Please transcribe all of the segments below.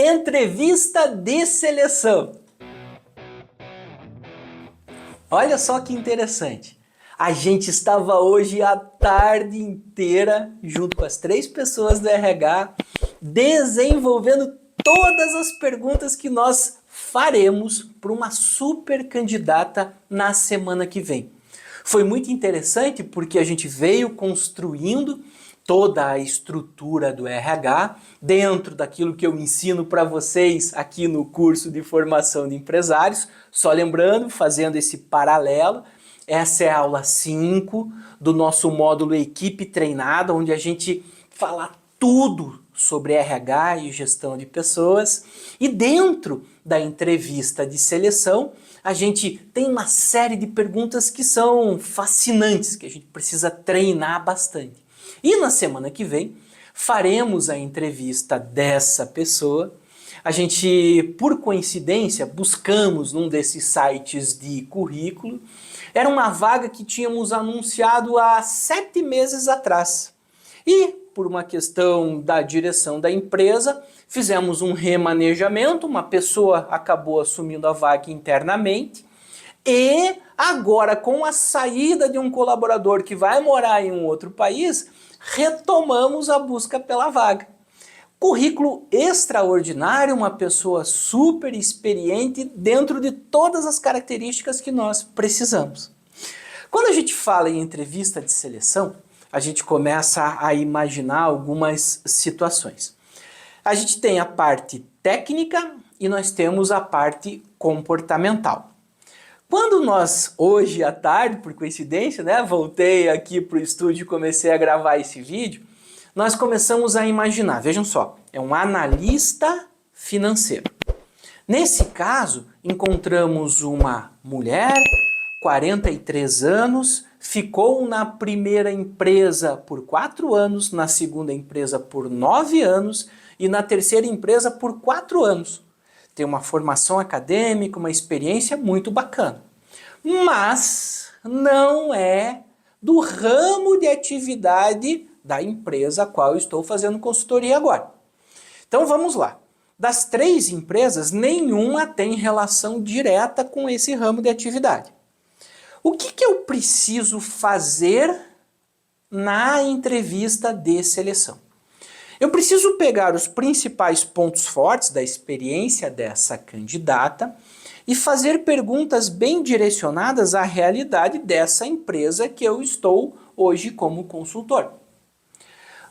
Entrevista de seleção. Olha só que interessante. A gente estava hoje a tarde inteira, junto com as 3 pessoas do RH, desenvolvendo todas as perguntas que nós faremos para uma super candidata na semana que vem. Foi muito interessante porque a gente veio construindo toda a estrutura do RH dentro daquilo que eu ensino para vocês aqui no curso de formação de empresários. Só lembrando, fazendo esse paralelo, essa é a aula 5 do nosso módulo Equipe Treinada, onde a gente fala tudo sobre RH e gestão de pessoas. E dentro da entrevista de seleção, a gente tem uma série de perguntas que são fascinantes, que a gente precisa treinar bastante. E na semana que vem, faremos a entrevista dessa pessoa. A gente, por coincidência, buscamos num desses sites de currículo. Era uma vaga que tínhamos anunciado há 7 meses atrás. E, por uma questão da direção da empresa, fizemos um remanejamento, uma pessoa acabou assumindo a vaga internamente. E agora, com a saída de um colaborador que vai morar em um outro país, retomamos a busca pela vaga. Currículo extraordinário, uma pessoa super experiente dentro de todas as características que nós precisamos. Quando a gente fala em entrevista de seleção, a gente começa a imaginar algumas situações. A gente tem a parte técnica e nós temos a parte comportamental. Quando nós, hoje à tarde, por coincidência, voltei aqui para o estúdio e comecei a gravar esse vídeo, nós começamos a imaginar, vejam só, é um analista financeiro. Nesse caso, encontramos uma mulher, 43 anos, ficou na primeira empresa por 4 anos, na segunda empresa por 9 anos e na terceira empresa por 4 anos. Tem uma formação acadêmica, uma experiência muito bacana. Mas não é do ramo de atividade da empresa a qual eu estou fazendo consultoria agora. Então vamos lá. Das 3 empresas, nenhuma tem relação direta com esse ramo de atividade. O que eu preciso fazer na entrevista de seleção? Eu preciso pegar os principais pontos fortes da experiência dessa candidata e fazer perguntas bem direcionadas à realidade dessa empresa que eu estou hoje como consultor.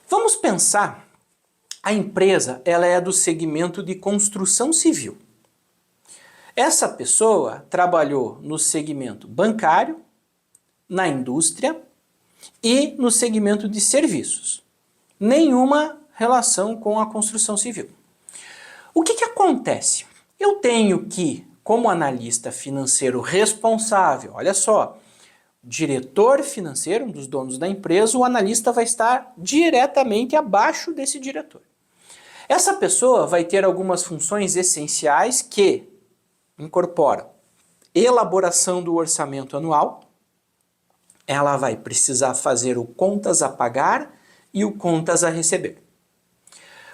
Vamos pensar, a empresa ela é do segmento de construção civil. Essa pessoa trabalhou no segmento bancário, na indústria e no segmento de serviços. Nenhuma relação com a construção civil. O que acontece? Eu tenho que, como analista financeiro responsável, olha só, diretor financeiro, um dos donos da empresa, o analista vai estar diretamente abaixo desse diretor. Essa pessoa vai ter algumas funções essenciais que incorporam elaboração do orçamento anual, ela vai precisar fazer o contas a pagar e o contas a receber.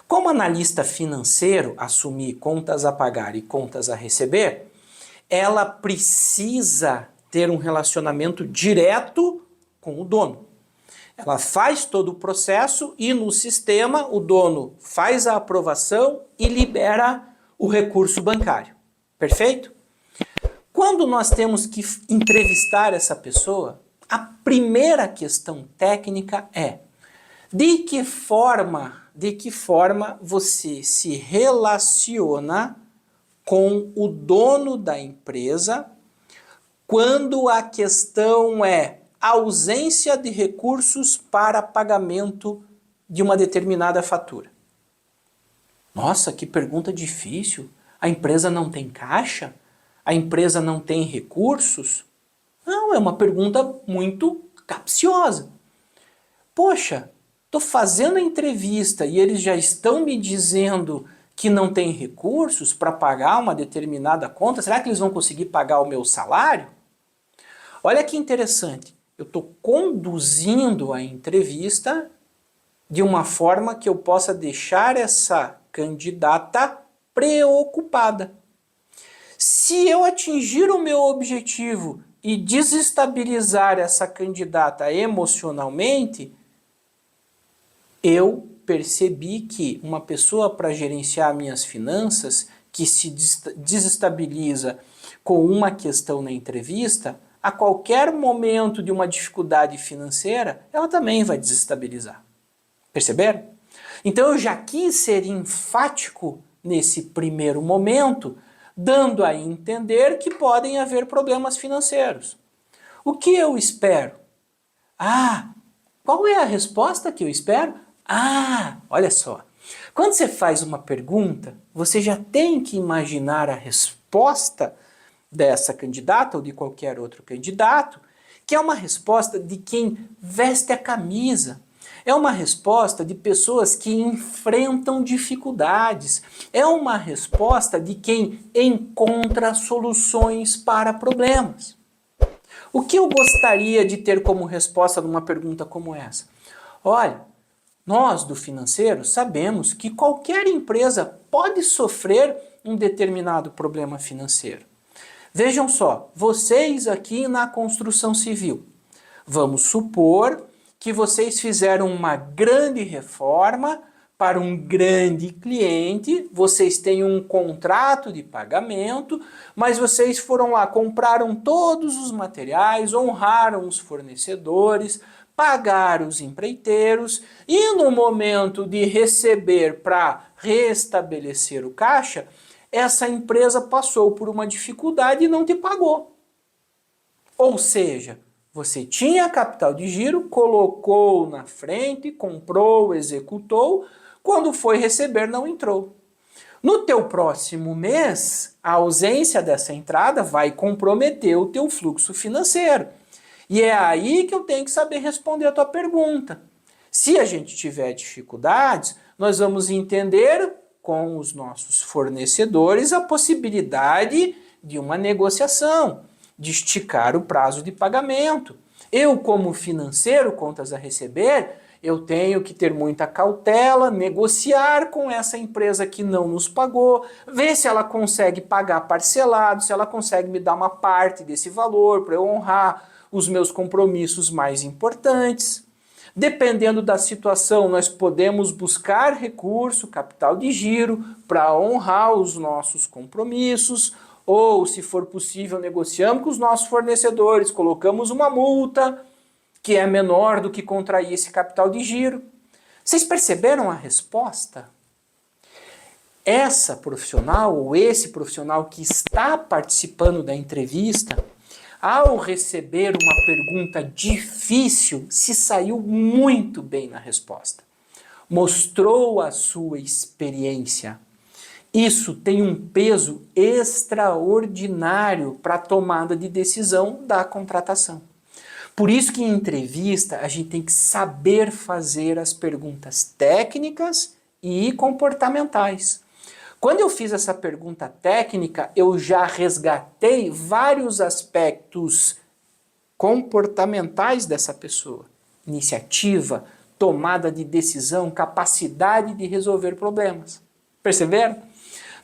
Como analista financeiro, assumir contas a pagar e contas a receber, ela precisa ter um relacionamento direto com o dono. Ela faz todo o processo e no sistema o dono faz a aprovação e libera o recurso bancário. Perfeito? Quando nós temos que entrevistar essa pessoa, a primeira questão técnica é: de que forma você se relaciona com o dono da empresa quando a questão é ausência de recursos para pagamento de uma determinada fatura? Nossa, que pergunta difícil. A empresa não tem caixa? A empresa não tem recursos? Não, é uma pergunta muito capciosa. Poxa, estou fazendo a entrevista e eles já estão me dizendo que não tem recursos para pagar uma determinada conta. Será que eles vão conseguir pagar o meu salário? Olha que interessante. Eu estou conduzindo a entrevista de uma forma que eu possa deixar essa candidata preocupada. Se eu atingir o meu objetivo e desestabilizar essa candidata emocionalmente, eu percebi que uma pessoa para gerenciar minhas finanças que se desestabiliza com uma questão na entrevista, a qualquer momento de uma dificuldade financeira, ela também vai desestabilizar. Perceberam? Então eu já quis ser enfático nesse primeiro momento, dando a entender que podem haver problemas financeiros. O que eu espero? Qual é a resposta que eu espero? Olha só. Quando você faz uma pergunta, você já tem que imaginar a resposta dessa candidata ou de qualquer outro candidato, que é uma resposta de quem veste a camisa. É uma resposta de pessoas que enfrentam dificuldades. É uma resposta de quem encontra soluções para problemas. O que eu gostaria de ter como resposta numa pergunta como essa? Olha, nós do financeiro sabemos que qualquer empresa pode sofrer um determinado problema financeiro. Vejam só, vocês aqui na construção civil, vamos supor que vocês fizeram uma grande reforma para um grande cliente, vocês têm um contrato de pagamento, mas vocês foram lá, compraram todos os materiais, honraram os fornecedores, pagaram os empreiteiros e no momento de receber para restabelecer o caixa, essa empresa passou por uma dificuldade e não te pagou. Ou seja, você tinha capital de giro, colocou na frente, comprou, executou, quando foi receber não entrou. No teu próximo mês, a ausência dessa entrada vai comprometer o teu fluxo financeiro. E é aí que eu tenho que saber responder a tua pergunta. Se a gente tiver dificuldades, nós vamos entender com os nossos fornecedores a possibilidade de uma negociação, de esticar o prazo de pagamento. Eu, como financeiro, contas a receber, eu tenho que ter muita cautela, negociar com essa empresa que não nos pagou, ver se ela consegue pagar parcelado, se ela consegue me dar uma parte desse valor para eu honrar os meus compromissos mais importantes. Dependendo da situação, nós podemos buscar recurso, capital de giro, para honrar os nossos compromissos, ou, se for possível, negociamos com os nossos fornecedores, colocamos uma multa que é menor do que contrair esse capital de giro. Vocês perceberam a resposta? Essa profissional ou esse profissional que está participando da entrevista, ao receber uma pergunta difícil, se saiu muito bem na resposta. Mostrou a sua experiência. Isso tem um peso extraordinário para a tomada de decisão da contratação. Por isso que em entrevista a gente tem que saber fazer as perguntas técnicas e comportamentais. Quando eu fiz essa pergunta técnica, eu já resgatei vários aspectos comportamentais dessa pessoa. Iniciativa, tomada de decisão, capacidade de resolver problemas. Perceberam?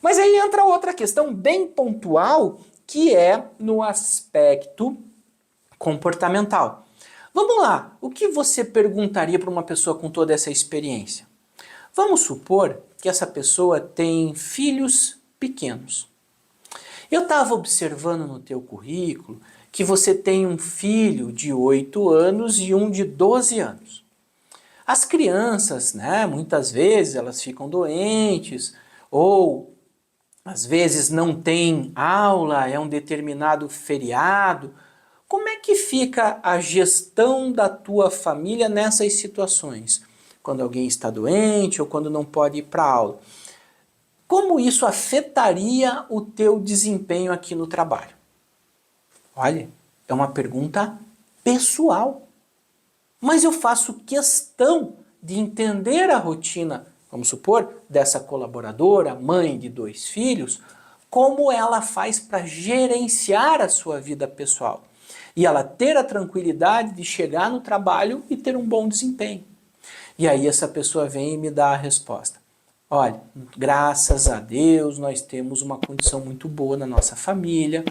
Mas aí entra outra questão bem pontual, que é no aspecto comportamental. Vamos lá, o que você perguntaria para uma pessoa com toda essa experiência? Vamos supor que essa pessoa tem filhos pequenos. Eu estava observando no teu currículo que você tem um filho de 8 anos e um de 12 anos. As crianças, muitas vezes elas ficam doentes ou às vezes não tem aula, é um determinado feriado. Como é que fica a gestão da tua família nessas situações? Quando alguém está doente ou quando não pode ir para a aula. Como isso afetaria o teu desempenho aqui no trabalho? Olha, é uma pergunta pessoal. Mas eu faço questão de entender a rotina, vamos supor, dessa colaboradora, mãe de 2 filhos, como ela faz para gerenciar a sua vida pessoal. E ela ter a tranquilidade de chegar no trabalho e ter um bom desempenho. E aí essa pessoa vem e me dá a resposta. Olha, graças a Deus nós temos uma condição muito boa na nossa família.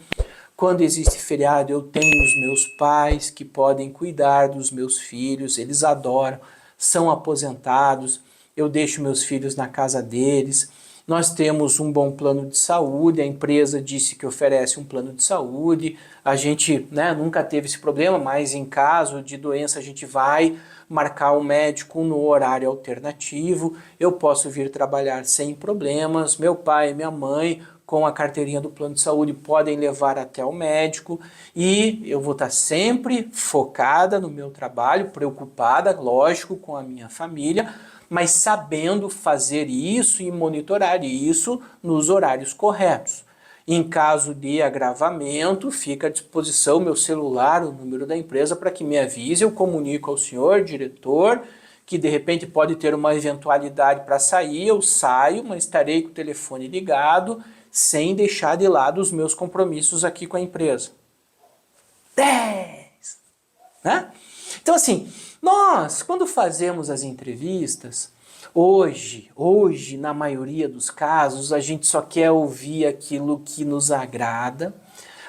Quando existe feriado, eu tenho os meus pais que podem cuidar dos meus filhos, eles adoram, são aposentados, eu deixo meus filhos na casa deles. Nós temos um bom plano de saúde, a empresa disse que oferece um plano de saúde, a gente nunca teve esse problema, mas em caso de doença a gente vai marcar um médico no horário alternativo, eu posso vir trabalhar sem problemas, meu pai e minha mãe com a carteirinha do plano de saúde podem levar até o médico e eu vou estar sempre focada no meu trabalho, preocupada, lógico, com a minha família, mas sabendo fazer isso e monitorar isso nos horários corretos. Em caso de agravamento, fica à disposição meu celular, o número da empresa, para que me avise, eu comunico ao senhor, diretor, que de repente pode ter uma eventualidade para sair, eu saio, mas estarei com o telefone ligado, sem deixar de lado os meus compromissos aqui com a empresa. 10! Né? Então assim, nós, quando fazemos as entrevistas, hoje, na maioria dos casos, a gente só quer ouvir aquilo que nos agrada,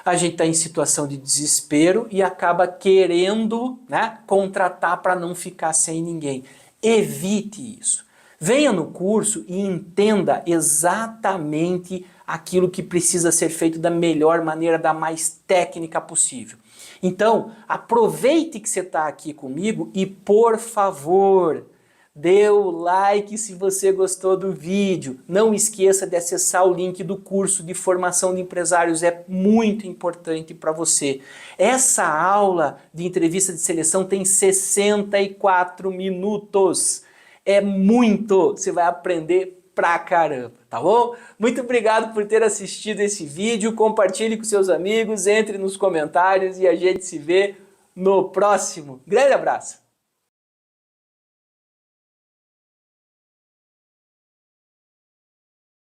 a gente está em situação de desespero e acaba querendo contratar para não ficar sem ninguém. Evite isso. Venha no curso e entenda exatamente aquilo que precisa ser feito da melhor maneira, da mais técnica possível. Então, aproveite que você está aqui comigo e, por favor, dê o like se você gostou do vídeo. Não esqueça de acessar o link do curso de formação de empresários, é muito importante para você. Essa aula de entrevista de seleção tem 64 minutos. É muito, você vai aprender pra caramba, tá bom? Muito obrigado por ter assistido esse vídeo, compartilhe com seus amigos, entre nos comentários e a gente se vê no próximo. Grande abraço!